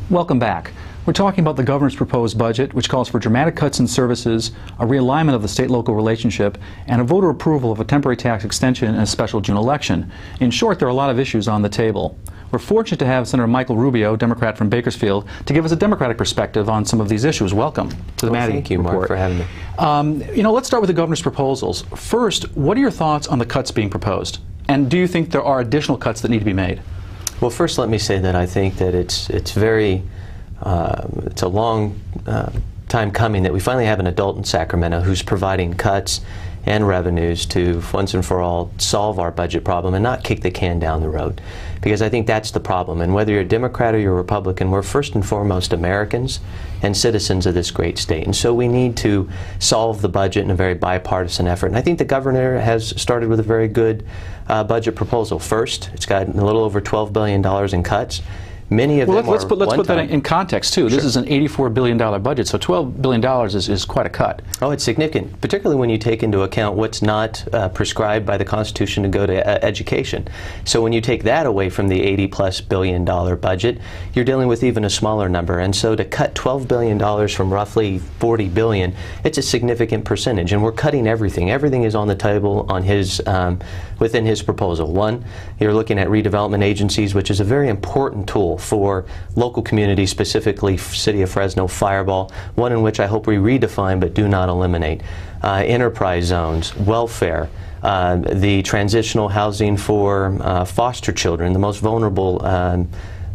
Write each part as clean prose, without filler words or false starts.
Welcome back. We're talking about the governor's proposed budget, which calls for dramatic cuts in services, a realignment of the state-local relationship, and a voter approval of a temporary tax extension and a special June election. In short, there are a lot of issues on the table. We're fortunate to have Senator Michael Rubio, Democrat from Bakersfield, to give us a Democratic perspective on some of these issues. Welcome to the Maddy Report. Thank you, Mark, for having me. You know, let's start with the governor's proposals. First, what are your thoughts on the cuts being proposed? And do you think there are additional cuts that need to be made? Well, first let me say that I think that it's a long time coming that we finally have an adult in Sacramento who's providing cuts and revenues to once and for all solve our budget problem and not kick the can down the road. Because I think that's the problem. And whether you're a Democrat or you're a Republican, we're first and foremost Americans and citizens of this great state. And so we need to solve the budget in a very bipartisan effort. And I think the governor has started with a very good budget proposal. First, it's got a little over $12 billion in cuts. Many of them let's put that in context, too. Sure. This is an $84 billion budget, so $12 billion is quite a cut. Oh, it's significant, particularly when you take into account what's not prescribed by the Constitution to go to education. So when you take that away from the $80+ billion budget, you're dealing with even a smaller number. And so to cut $12 billion from roughly $40 billion, it's a significant percentage. And we're cutting everything. Everything is on the table on his, within his proposal. One, you're looking at redevelopment agencies, which is a very important tool for local communities, specifically City of Fresno, Fireball, one in which I hope we redefine but do not eliminate. Enterprise zones, welfare, the transitional housing for foster children, the most vulnerable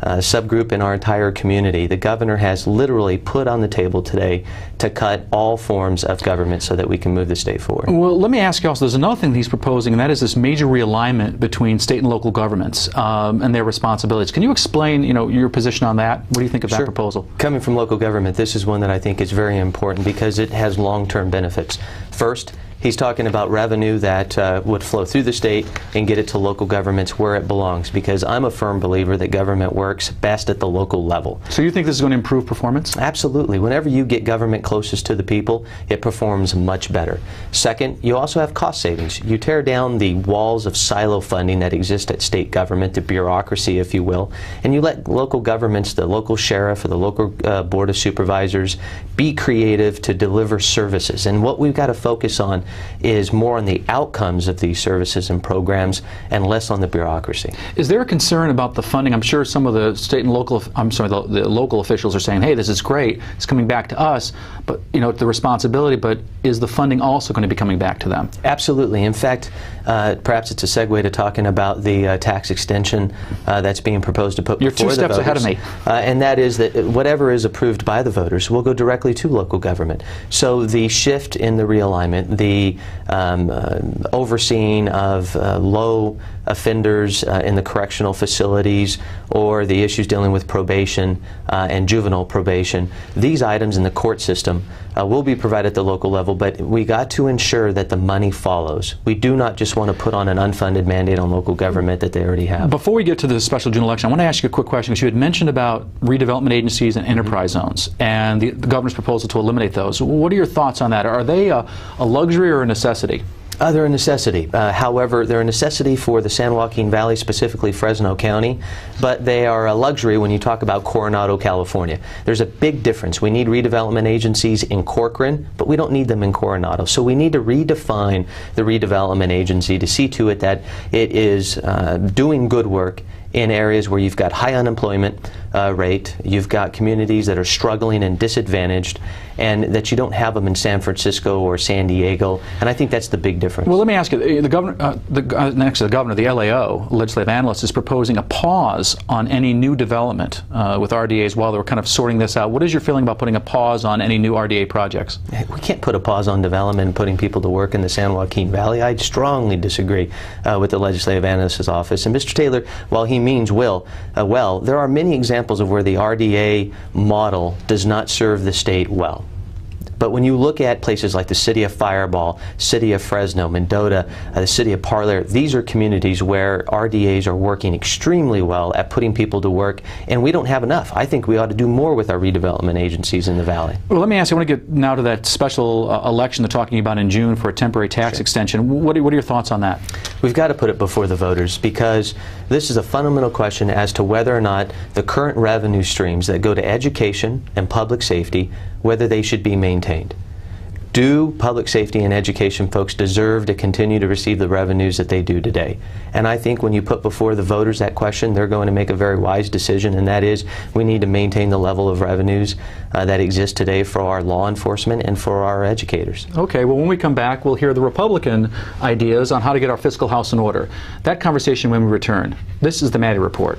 subgroup in our entire community. The governor has literally put on the table today to cut all forms of government so that we can move the state forward. Well, let me ask you also, there's another thing he's proposing, and that is this major realignment between state and local governments and their responsibilities. Can you explain, your position on that? What do you think of that proposal? Coming from local government, this is one that I think is very important because it has long-term benefits. First, he's talking about revenue that would flow through the state and get it to local governments where it belongs, because I'm a firm believer that government works best at the local level. So you think this is going to improve performance? Absolutely. Whenever you get government closest to the people, it performs much better. Second, you also have cost savings. You tear down the walls of silo funding that exist at state government, the bureaucracy, if you will, and you let local governments, the local sheriff or the local board of supervisors, be creative to deliver services. And what we've got to focus on is more on the outcomes of these services and programs and less on the bureaucracy. Is there a concern about the funding? I'm sure some of the state and local, the local officials are saying, hey, this is great, it's coming back to us, but the responsibility, but is the funding also going to be coming back to them? Absolutely. In fact, perhaps it's a segue to talking about the tax extension that's being proposed to put before the voters. You're 2 steps ahead of me. And that is that whatever is approved by the voters will go directly to local government. So the shift in the realignment, the overseeing of low offenders in the correctional facilities, or the issues dealing with probation and juvenile probation, these items in the court system will be provided at the local level, but we got to ensure that the money follows. We do not just want to put on an unfunded mandate on local government that they already have. Before we get to the special June election, I want to ask you a quick question, because you had mentioned about redevelopment agencies and enterprise zones and the governor's proposal to eliminate those. What are your thoughts on that? Are they a luxury or a necessity? They're a necessity. However, they're a necessity for the San Joaquin Valley, specifically Fresno County, but they are a luxury when you talk about Coronado, California. There's a big difference. We need redevelopment agencies in Corcoran, but we don't need them in Coronado. So we need to redefine the redevelopment agency to see to it that it is doing good work in areas where you've got high unemployment rate, you've got communities that are struggling and disadvantaged, and that you don't have them in San Francisco or San Diego, and I think that's the big difference. Well, let me ask you, the governor, next to the governor, the LAO, legislative analyst, is proposing a pause on any new development with RDAs while they're kind of sorting this out. What is your feeling about putting a pause on any new RDA projects? We can't put a pause on development and putting people to work in the San Joaquin Valley. I strongly disagree with the legislative analyst's office. And Mr. Taylor, while he means well, there are many examples of where the RDA model does not serve the state well. But when you look at places like the City of Fireball, City of Fresno, Mendota, the City of Parler, these are communities where RDAs are working extremely well at putting people to work, and we don't have enough. I think we ought to do more with our redevelopment agencies in the Valley. Well, let me ask you, I want to get now to that special election they're talking about in June for a temporary tax extension. What are your thoughts on that? We've got to put it before the voters, because this is a fundamental question as to whether or not the current revenue streams that go to education and public safety, whether they should be maintained. Do public safety and education folks deserve to continue to receive the revenues that they do today? And I think when you put before the voters that question, they're going to make a very wise decision, and that is we need to maintain the level of revenues that exist today for our law enforcement and for our educators. Okay, well, when we come back, we'll hear the Republican ideas on how to get our fiscal house in order. That conversation when we return. This is the Maddy Report.